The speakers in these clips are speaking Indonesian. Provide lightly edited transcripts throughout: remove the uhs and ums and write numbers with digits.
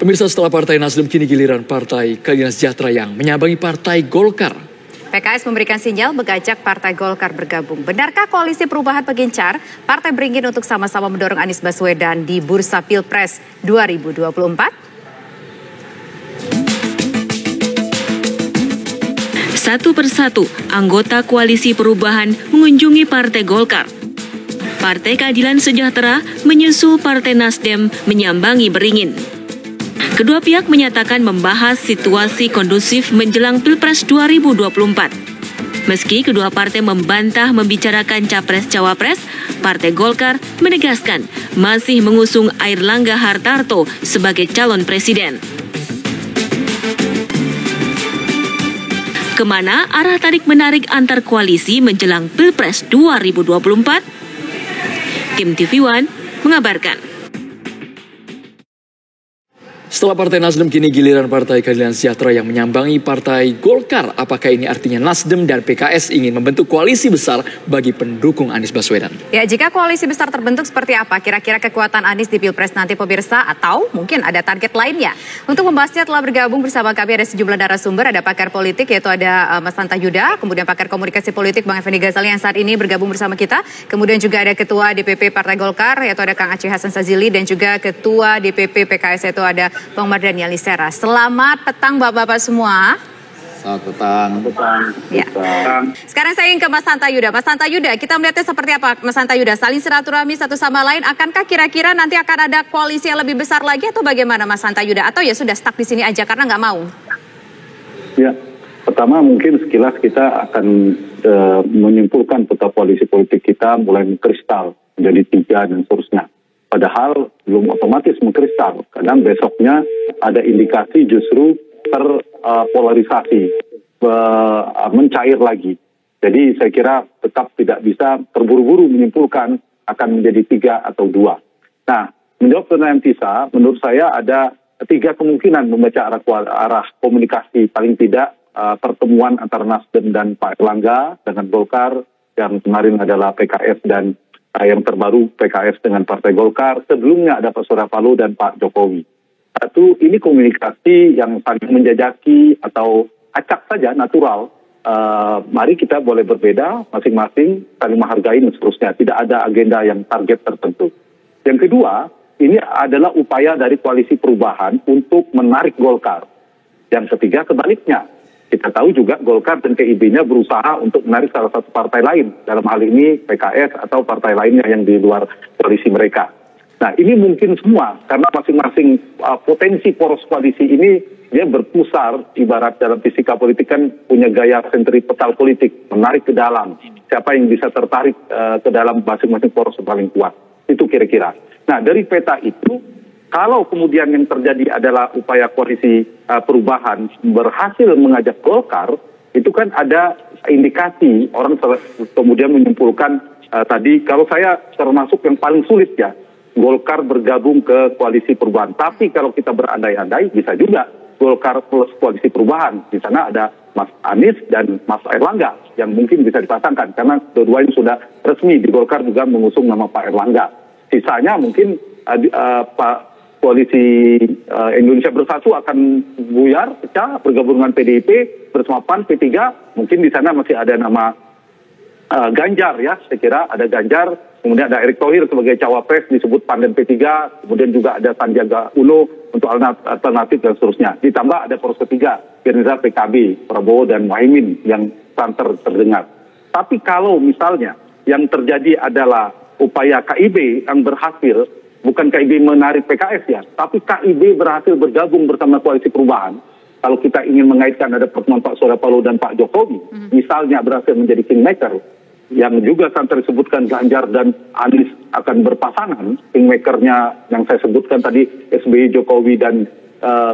Pemirsa, setelah Partai Nasdem, kini giliran Partai Keadilan Sejahtera yang menyambangi Partai Golkar. PKS memberikan sinyal mengajak Partai Golkar bergabung. Benarkah Koalisi Perubahan Pengincar partai beringin untuk sama-sama mendorong Anies Baswedan di bursa Pilpres 2024? Satu persatu, anggota Koalisi Perubahan mengunjungi Partai Golkar. Partai Keadilan Sejahtera menyusul Partai Nasdem menyambangi Beringin. Kedua pihak menyatakan membahas situasi kondusif menjelang Pilpres 2024. Meski kedua partai membantah membicarakan Capres-Cawapres, Partai Golkar menegaskan masih mengusung Airlangga Hartarto sebagai calon presiden. Kemana arah tarik-menarik antar koalisi menjelang Pilpres 2024? Tim TV One mengabarkan. Setelah Partai Nasdem, kini giliran Partai Keadilan Sejahtera yang menyambangi Partai Golkar. Apakah ini artinya Nasdem dan PKS ingin membentuk koalisi besar bagi pendukung Anies Baswedan? Ya, jika koalisi besar terbentuk seperti apa kira-kira kekuatan Anies di Pilpres nanti, pemirsa, atau mungkin ada target lainnya? Untuk membahasnya telah bergabung bersama kami ada sejumlah narasumber, ada pakar politik yaitu ada Mas Hanta Yuda, kemudian pakar komunikasi politik Bang Effendi Ghazali yang saat ini bergabung bersama kita. Kemudian juga ada Ketua DPP Partai Golkar yaitu ada Kang Aceh Hasan Sazili dan juga Ketua DPP PKS yaitu ada Bang Mardhani Alisera. Selamat petang Bapak-Bapak semua. Selamat petang. Ya. Sekarang saya ingin ke Mas Hanta Yuda. Mas Hanta Yuda, kita melihatnya seperti apa Mas Hanta Yuda? Saling silaturahmi satu sama lain. Akankah kira-kira nanti akan ada koalisi yang lebih besar lagi atau bagaimana Mas Hanta Yuda? Atau ya sudah stuck di sini aja karena nggak mau? Ya, pertama mungkin sekilas kita akan menyimpulkan peta koalisi politik kita mulai mengkristal menjadi 3 dan seterusnya. Padahal belum otomatis mengkristal. Kadang besoknya ada indikasi justru terpolarisasi, mencair lagi. Jadi saya kira tetap tidak bisa terburu-buru menyimpulkan akan menjadi 3 atau 2. Nah, menjawab pertanyaan Tisa, menurut saya ada 3 kemungkinan membaca arah komunikasi. Paling tidak pertemuan antara Nasdem dan Pak Airlangga dengan Golkar, yang kemarin adalah PKS dan yang terbaru PKS dengan Partai Golkar, sebelumnya ada Pak Surya Paloh dan Pak Jokowi. Satu, ini komunikasi yang saling menjajaki atau acak saja, natural. Mari kita boleh berbeda, masing-masing saling menghargai dan seterusnya. Tidak ada agenda yang target tertentu. Yang kedua, ini adalah upaya dari Koalisi Perubahan untuk menarik Golkar. Yang ketiga, kebaliknya. Kita tahu juga Golkar dan KIB-nya berusaha untuk menarik salah satu partai lain. Dalam hal ini PKS atau partai lainnya yang di luar koalisi mereka. Nah, ini mungkin semua karena masing-masing potensi poros koalisi ini dia berpusar, ibarat dalam fisika politik kan punya gaya sentripetal politik, menarik ke dalam. Siapa yang bisa tertarik ke dalam masing-masing poros yang paling kuat. Itu kira-kira. Nah, dari peta itu, kalau kemudian yang terjadi adalah upaya koalisi perubahan berhasil mengajak Golkar, itu kan ada indikasi orang kemudian menyimpulkan tadi, kalau saya termasuk yang paling sulit ya, Golkar bergabung ke koalisi perubahan. Tapi kalau kita berandai-andai, bisa juga Golkar plus koalisi perubahan. Di sana ada Mas Anies dan Mas Airlangga yang mungkin bisa dipasangkan, karena dua-duanya sudah resmi di Golkar juga mengusung nama Pak Airlangga. Sisanya mungkin Pak Koalisi Indonesia Bersatu akan buyar, pecah, bergabung dengan PDIP bersama PAN, P3, mungkin di sana masih ada nama Ganjar ya, saya kira ada Ganjar, kemudian ada Erick Thohir sebagai cawapres disebut PAN dan P3, kemudian juga ada Sandiaga Uno untuk alternatif dan seterusnya. Ditambah ada poros ketiga, Gerindra, PKB, Prabowo dan Muhaimin yang santer terdengar. Tapi kalau misalnya yang terjadi adalah upaya KIB yang berhasil, bukan KIB menarik PKS ya, tapi KIB berhasil bergabung bersama koalisi perubahan. Kalau kita ingin mengaitkan ada pertemuan Pak Surya Paloh dan Pak Jokowi, misalnya berhasil menjadi kingmaker, yang juga santer disebutkan Ganjar dan Anies akan berpasangan, kingmakernya yang saya sebutkan tadi SBY, Jokowi dan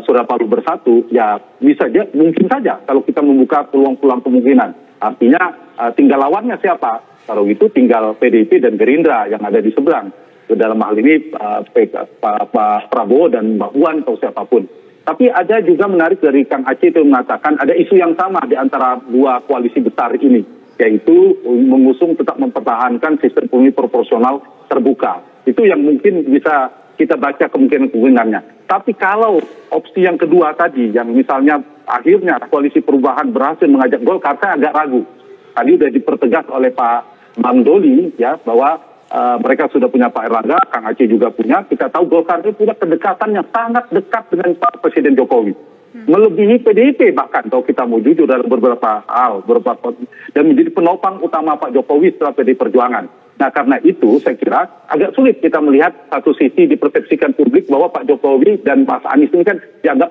Surya Paloh bersatu, ya bisa aja, mungkin saja kalau kita membuka peluang-peluang kemungkinan. Artinya tinggal lawannya siapa? Kalau itu tinggal PDIP dan Gerindra yang ada di seberang. Dalam hal ini Pak Prabowo dan Mbak Puan atau siapapun. Tapi ada juga menarik dari Kang Aceh itu mengatakan ada isu yang sama di antara dua koalisi besar ini, yaitu mengusung tetap mempertahankan sistem pemilu proporsional terbuka. Itu yang mungkin bisa kita baca kemungkinan-kemungkinannya. Tapi kalau opsi yang kedua tadi, yang misalnya akhirnya koalisi perubahan berhasil mengajak Golkar, saya agak ragu. Tadi sudah dipertegas oleh Pak Bang Doli ya bahwa mereka sudah punya Pak Erlangga, Kang Aceh juga punya. Kita tahu Golkar itu punya kedekatan yang sangat dekat dengan Pak Presiden Jokowi. Melebihi PDIP bahkan kalau kita mau jujur dalam beberapa hal, dan menjadi penopang utama Pak Jokowi setelah PDI Perjuangan. Nah karena itu saya kira agak sulit kita melihat satu sisi dipersepsikan publik bahwa Pak Jokowi dan Mas Anies ini kan dianggap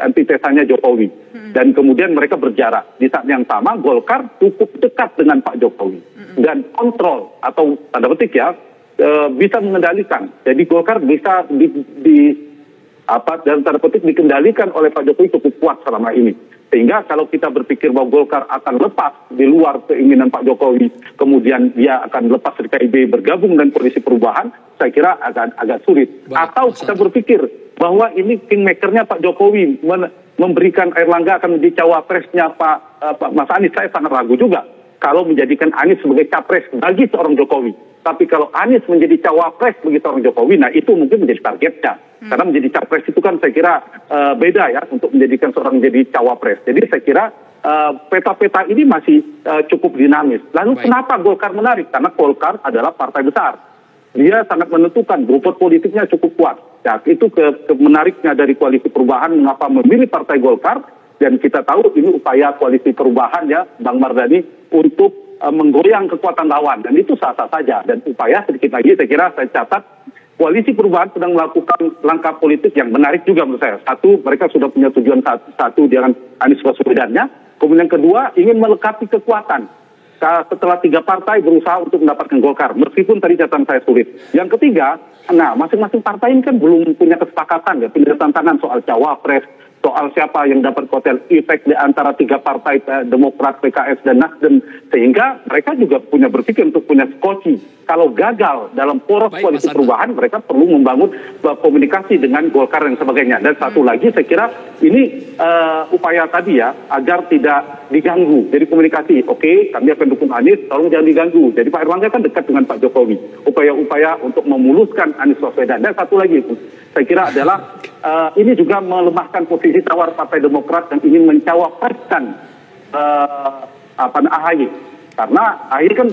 antitesanya Jokowi. Dan kemudian mereka berjarak. Di saat yang sama Golkar cukup dekat dengan Pak Jokowi. Dan kontrol atau tanda petik ya bisa mengendalikan. Jadi Golkar bisa dalam tanda petik dikendalikan oleh Pak Jokowi cukup kuat selama ini. Sehingga kalau kita berpikir bahwa Golkar akan lepas di luar keinginan Pak Jokowi, kemudian dia akan lepas dari KIB bergabung dengan koalisi perubahan, saya kira agak sulit. Atau kita berpikir bahwa ini kingmakernya Pak Jokowi memberikan Erlangga akan menjadi cawapresnya Pak Mas Anies, saya sangat ragu juga kalau menjadikan Anies sebagai capres bagi seorang Jokowi. Tapi kalau Anies menjadi cawapres bagi seorang Jokowi, nah itu mungkin menjadi targetnya. Karena menjadi capres itu kan saya kira beda ya untuk menjadikan seorang menjadi cawapres. Jadi saya kira peta-peta ini masih cukup dinamis. Lalu kenapa Golkar menarik? Karena Golkar adalah partai besar. Dia sangat menentukan, bobot politiknya cukup kuat. Ya, itu menariknya dari koalisi perubahan mengapa memilih partai Golkar. Dan kita tahu ini upaya koalisi perubahan ya, Bang Mardhani, untuk menggoyang kekuatan lawan. Dan itu sah-sah saja. Dan upaya sedikit lagi saya kira saya catat, koalisi perubahan sedang melakukan langkah politik yang menarik juga menurut saya. Satu, mereka sudah punya tujuan satu dengan Anies Baswedannya. Kemudian kedua, ingin melengkapi kekuatan. Setelah 3 partai berusaha untuk mendapatkan Golkar. Meskipun tadi catatan saya sulit. Yang ketiga, nah masing-masing partai ini kan belum punya kesepakatan ya. Punya tantangan soal cawapres, soal siapa yang dapat kotel efek di antara 3 partai Demokrat, PKS, dan Nasdem. Sehingga mereka juga punya berpikir untuk punya skoci. Kalau gagal dalam poros koalisi perubahan, mereka perlu membangun komunikasi dengan Golkar dan sebagainya. Dan satu lagi saya kira ini upaya tadi ya, agar tidak diganggu. Jadi komunikasi, oke, kami akan dukung Anies, tolong jangan diganggu. Jadi Pak Erlangga kan dekat dengan Pak Jokowi. Upaya-upaya untuk memuluskan Anies Baswedan. Dan satu lagi, saya kira adalah ini juga melemahkan posisi tawar Partai Demokrat yang ingin mencawapreskan AHY. Karena AHY kan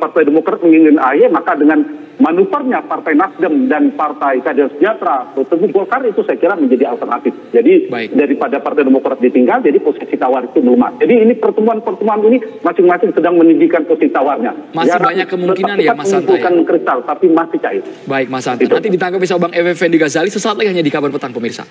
Partai Demokrat menginginkan AHY, maka dengan manuvernya Partai Nasdem dan Partai Keadilan Sejahtera, tentu Golkar itu saya kira menjadi alternatif. Jadi daripada Partai Demokrat ditinggal, jadi posisi tawar itu melemah. Jadi ini pertemuan-pertemuan ini masing-masing sedang meninggikan posisi tawarnya. Masih banyak kemungkinan ya Mas Santa ya? Kristal, tapi masih cair. Baik Mas Santa, nanti ditanggapi sama Bang Effendi Ghazali sesaat lagi hanya di Kabar Petang pemirsa.